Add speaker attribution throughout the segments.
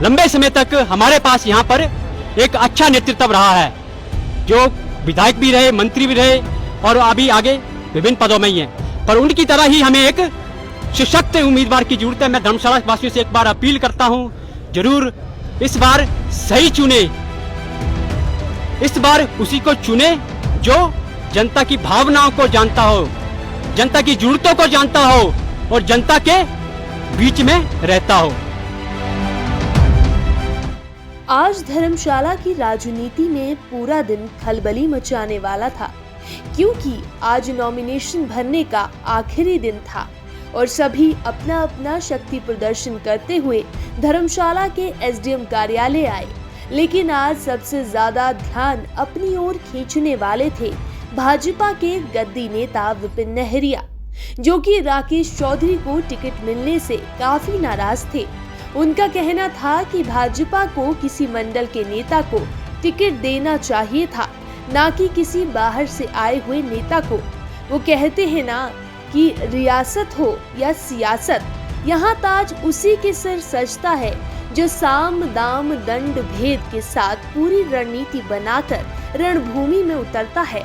Speaker 1: लंबे समय तक हमारे पास यहाँ पर एक अच्छा नेतृत्व रहा है, जो विधायक भी रहे, मंत्री भी रहे और अभी आगे विभिन्न पदों में ही हैं। पर उनकी तरह ही हमें एक सशक्त उम्मीदवार की जरूरत है। मैं धर्मशाला वासियों से एक बार अपील करता हूं, जरूर इस बार सही चुने, इस बार उसी को चुने जो जनता की भावनाओं को जानता हो, जनता की जरूरतों को जानता हो और जनता के बीच में रहता हो।
Speaker 2: आज धर्मशाला की राजनीति में पूरा दिन खलबली मचाने वाला था, क्योंकि आज नॉमिनेशन भरने का आखिरी दिन था और सभी अपना अपना शक्ति प्रदर्शन करते हुए धर्मशाला के एसडीएम कार्यालय आए। लेकिन आज सबसे ज्यादा ध्यान अपनी ओर खींचने वाले थे भाजपा के गद्दी नेता विपिन नहरिया, जो कि राकेश चौधरी को टिकट मिलने से काफी नाराज थे। उनका कहना था कि भाजपा को किसी मंडल के नेता को टिकट देना चाहिए था, ना कि किसी बाहर से आए हुए नेता को। वो कहते हैं ना कि रियासत हो या सियासत, यहाँ ताज उसी के सिर सजता है जो साम दाम दंड भेद के साथ पूरी रणनीति बनाकर रणभूमि में उतरता है।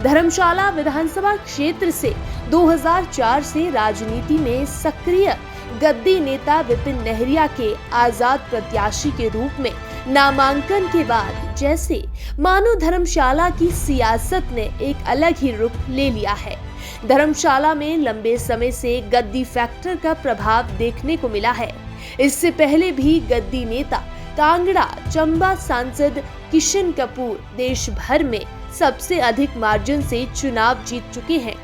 Speaker 2: धर्मशाला विधानसभा क्षेत्र से 2004 से राजनीति में सक्रिय गद्दी नेता विपिन नहरिया के आजाद प्रत्याशी के रूप में नामांकन के बाद जैसे मानो धर्मशाला की सियासत ने एक अलग ही रुख ले लिया है। धर्मशाला में लंबे समय से गद्दी फैक्टर का प्रभाव देखने को मिला है। इससे पहले भी गद्दी नेता कांगड़ा चंबा सांसद किशन कपूर देश भर में सबसे अधिक मार्जिन से चुनाव जीत चुके हैं,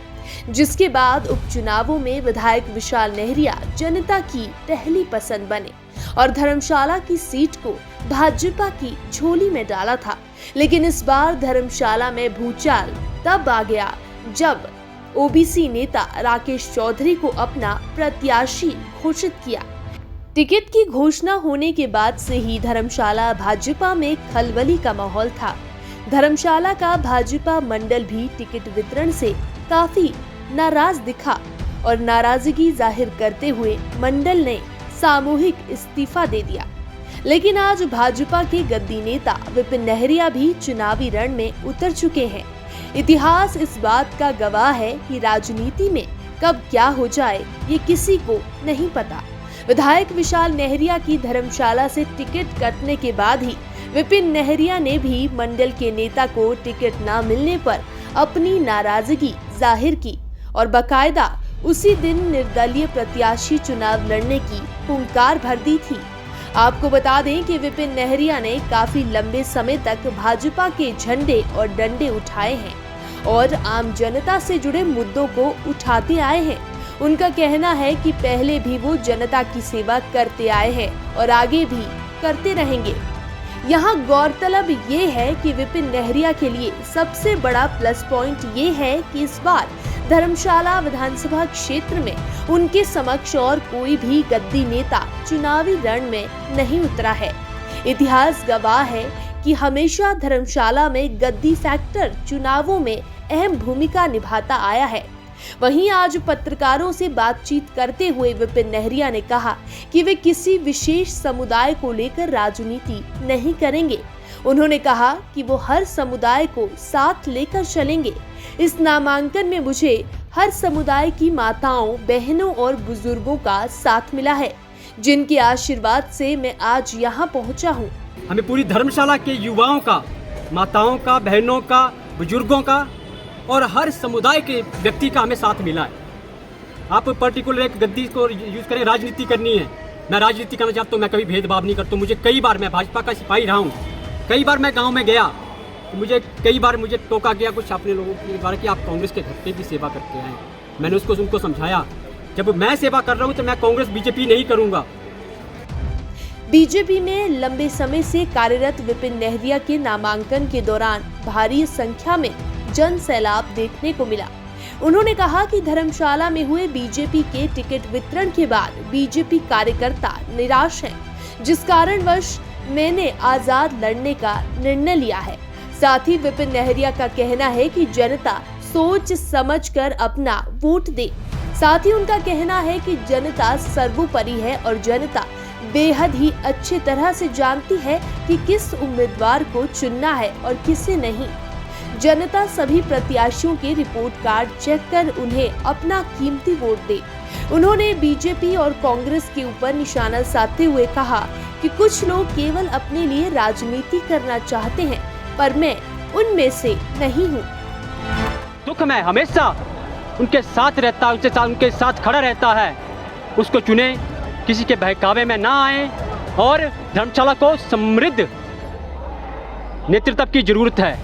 Speaker 2: जिसके बाद उपचुनावों में विधायक विशाल नहरिया जनता की पहली पसंद बने और धर्मशाला की सीट को भाजपा की झोली में डाला था। लेकिन इस बार धर्मशाला में भूचाल तब आ गया जब ओबीसी नेता राकेश चौधरी को अपना प्रत्याशी घोषित किया। टिकट की घोषणा होने के बाद से ही धर्मशाला भाजपा में खलबली का माहौल था। धर्मशाला का भाजपा मंडल भी टिकट वितरण से काफी नाराज दिखा और नाराजगी जाहिर करते हुए मंडल ने सामूहिक इस्तीफा दे दिया। लेकिन आज भाजपा के गद्दी नेता विपिन नहरिया भी चुनावी रण में उतर चुके हैं। इतिहास इस बात का गवाह है कि राजनीति में कब क्या हो जाए ये किसी को नहीं पता। विधायक विशाल नहरिया की धर्मशाला से टिकट कटने के बाद ही विपिन नहरिया ने भी मंडल के नेता को टिकट न मिलने पर अपनी नाराजगी जाहिर की और बकायदा उसी दिन निर्दलीय प्रत्याशी चुनाव लड़ने की हुंकार भर दी थी। आपको बता दें कि विपिन नहरिया ने काफी लंबे समय तक भाजपा के झंडे और डंडे उठाए हैं और आम जनता से जुड़े मुद्दों को उठाते आए हैं। उनका कहना है कि पहले भी वो जनता की सेवा करते आए हैं और आगे भी करते रहेंगे। यहाँ गौरतलब ये है कि विपिन नहरिया के लिए सबसे बड़ा प्लस पॉइंट ये है कि इस बार धर्मशाला विधानसभा क्षेत्र में उनके समक्ष और कोई भी गद्दी नेता चुनावी रण में नहीं उतरा है। इतिहास गवाह है कि हमेशा धर्मशाला में गद्दी फैक्टर चुनावों में अहम भूमिका निभाता आया है। वहीं आज पत्रकारों से बातचीत करते हुए विपिन नहरिया ने कहा कि वे किसी विशेष समुदाय को लेकर राजनीति नहीं करेंगे। उन्होंने कहा कि वो हर समुदाय को साथ लेकर चलेंगे। इस नामांकन में मुझे हर समुदाय की माताओं, बहनों और बुजुर्गों का साथ मिला है, जिनके आशीर्वाद से मैं आज यहाँ पहुँचा हूँ।
Speaker 1: हमें पूरी धर्मशाला के युवाओं का, माताओं का, बहनों का, बुजुर्गों का और हर समुदाय के व्यक्ति का हमें साथ मिला है। आप पर्टिकुलर एक गद्दी को यूज करें, राजनीति करनी है। मैं राजनीति करना चाहता हूँ, मैं कभी भेदभाव नहीं करता हूँ। मुझे कई बार, मैं भाजपा का सिपाही रहा हूँ, कई बार मैं गांव में गया, मुझे कई बार टोका गया कुछ अपने लोगों के द्वारा कि आप कांग्रेस के घर पे भी सेवा करते हैं। मैंने उनको समझाया, जब मैं सेवा कर रहा हूँ तो मैं कांग्रेस बीजेपी नहीं करूँगा।
Speaker 2: बीजेपी में लंबे समय से कार्यरत विपिन नहरिया के नामांकन के दौरान भारी संख्या में जन सैलाब देखने को मिला। उन्होंने कहा कि धर्मशाला में हुए बीजेपी के टिकट वितरण के बाद बीजेपी कार्यकर्ता निराश हैं, जिस कारणवश मैंने आजाद लड़ने का निर्णय लिया है। साथ ही विपिन नहरिया का कहना है कि जनता सोच समझकर अपना वोट दे। साथ ही उनका कहना है कि जनता सर्वोपरि है और जनता बेहद ही अच्छे तरह से जानती है कि किस उम्मीदवार को चुनना है और किसे नहीं। जनता सभी प्रत्याशियों के रिपोर्ट कार्ड चेक कर उन्हें अपना कीमती वोट दे। उन्होंने बीजेपी और कांग्रेस के ऊपर निशाना साधते हुए कहा कि कुछ लोग केवल अपने लिए राजनीति करना चाहते हैं, पर मैं उनमें से नहीं हूँ।
Speaker 1: दुख में हमेशा उनके साथ रहता है, उनके साथ खड़ा रहता है। उसको चुने, किसी के बहकावे में ना आए और धर्मशाला को समृद्ध नेतृत्व की जरूरत है,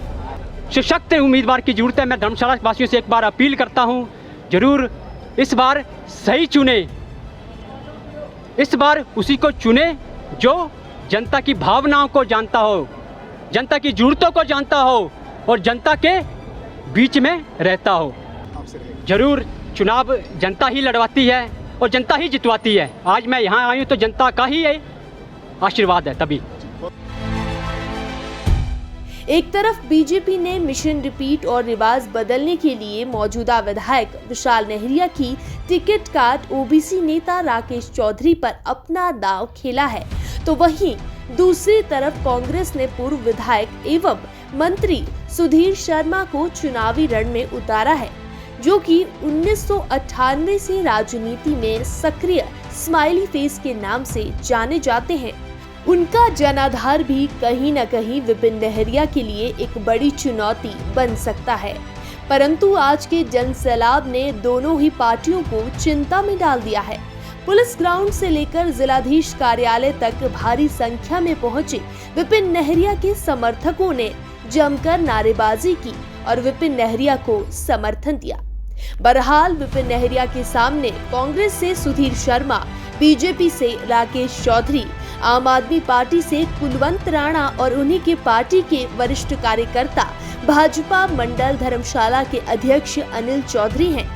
Speaker 1: सशक्त उम्मीदवार की जरूरत है। मैं धर्मशाला वासियों से एक बार अपील करता हूँ, जरूर इस बार सही चुने, इस बार उसी को चुने जो जनता की भावनाओं को जानता हो, जनता की जरूरतों को जानता हो और जनता के बीच में रहता हो। जरूर चुनाव जनता ही लड़वाती है और जनता ही जितवाती है। आज मैं यहाँ आई हूँ तो जनता का ही आशीर्वाद है तभी।
Speaker 2: एक तरफ बीजेपी ने मिशन रिपीट और रिवाज बदलने के लिए मौजूदा विधायक विशाल नेहरिया की टिकट काट ओबीसी नेता राकेश चौधरी पर अपना दांव खेला है, तो वहीं दूसरी तरफ कांग्रेस ने पूर्व विधायक एवं मंत्री सुधीर शर्मा को चुनावी रण में उतारा है, जो कि 1998 से राजनीति में सक्रिय स्माइली फेस के नाम से जाने जाते हैं। उनका जनाधार भी कहीं न कहीं विपिन नेहरिया के लिए एक बड़ी चुनौती बन सकता है, परंतु आज के जनसैलाब ने दोनों ही पार्टियों को चिंता में डाल दिया है। पुलिस ग्राउंड से लेकर जिलाधीश कार्यालय तक भारी संख्या में पहुंचे विपिन नेहरिया के समर्थकों ने जमकर नारेबाजी की और विपिन नेहरिया को समर्थन दिया। बहरहाल विपिन नेहरिया के सामने कांग्रेस से सुधीर शर्मा, बीजेपी से राकेश चौधरी, आम आदमी पार्टी से कुलवंत राणा और उन्हीं के पार्टी के वरिष्ठ कार्यकर्ता भाजपा मंडल धर्मशाला के अध्यक्ष अनिल चौधरी हैं।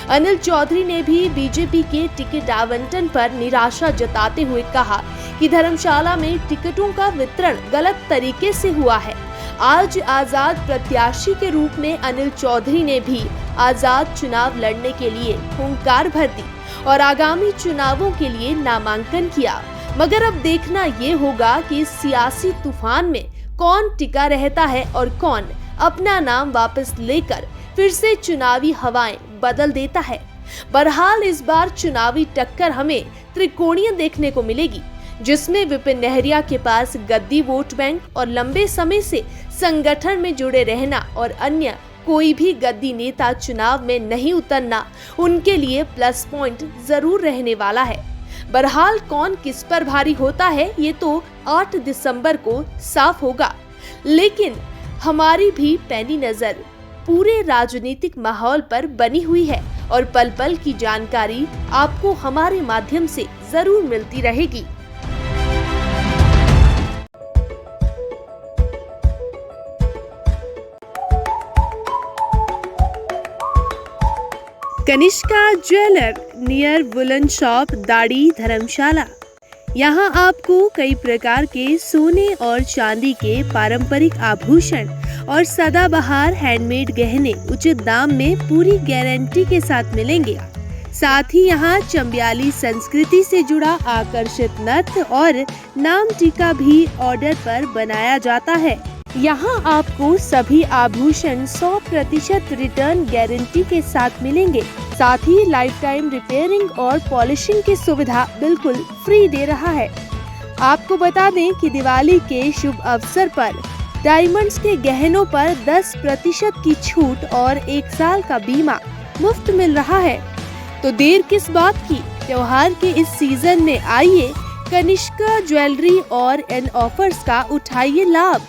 Speaker 2: अनिल चौधरी ने भी बीजेपी के टिकट आवंटन पर निराशा जताते हुए कहा कि धर्मशाला में टिकटों का वितरण गलत तरीके से हुआ है। आज आजाद प्रत्याशी के रूप में अनिल चौधरी ने भी आजाद चुनाव लड़ने के लिए हुंकार भर दी और आगामी चुनावों के लिए नामांकन किया। मगर अब देखना ये होगा कि इस सियासी तूफान में कौन टिका रहता है और कौन अपना नाम वापस लेकर फिर से चुनावी हवाएं बदल देता है। बहरहाल इस बार चुनावी टक्कर हमें त्रिकोणीय देखने को मिलेगी, जिसमें विपिन नेहरिया के पास गद्दी वोट बैंक और लंबे समय से संगठन में जुड़े रहना और अन्य कोई भी गद्दी नेता चुनाव में नहीं उतरना उनके लिए प्लस पॉइंट जरूर रहने वाला है। बहरहाल कौन किस पर भारी होता है ये तो 8 दिसंबर को साफ होगा, लेकिन हमारी भी पैनी नजर पूरे राजनीतिक माहौल पर बनी हुई है और पल पल की जानकारी आपको हमारे माध्यम से जरूर मिलती रहेगी। Kanishka jeweller near woollen shop दाड़ी धर्मशाला। यहाँ आपको कई प्रकार के सोने और चांदी के पारंपरिक आभूषण और सदाबहार हैंडमेड गहने उचित दाम में पूरी गारंटी के साथ मिलेंगे। साथ ही यहाँ चंबियाली संस्कृति से जुड़ा आकर्षित नथ और नाम टीका भी ऑर्डर पर बनाया जाता है। यहाँ आपको सभी आभूषण 100% रिटर्न गारंटी के साथ मिलेंगे। साथ ही लाइफ टाइम रिपेयरिंग और पॉलिशिंग की सुविधा बिल्कुल फ्री दे रहा है। आपको बता दें कि दिवाली के शुभ अवसर पर डायमंड्स के गहनों पर 10% की छूट और 1 साल का बीमा मुफ्त मिल रहा है। तो देर किस बात की, त्योहार के इस सीजन में आइए कनिष्का ज्वेलरी और इन ऑफर्स का उठाइए लाभ।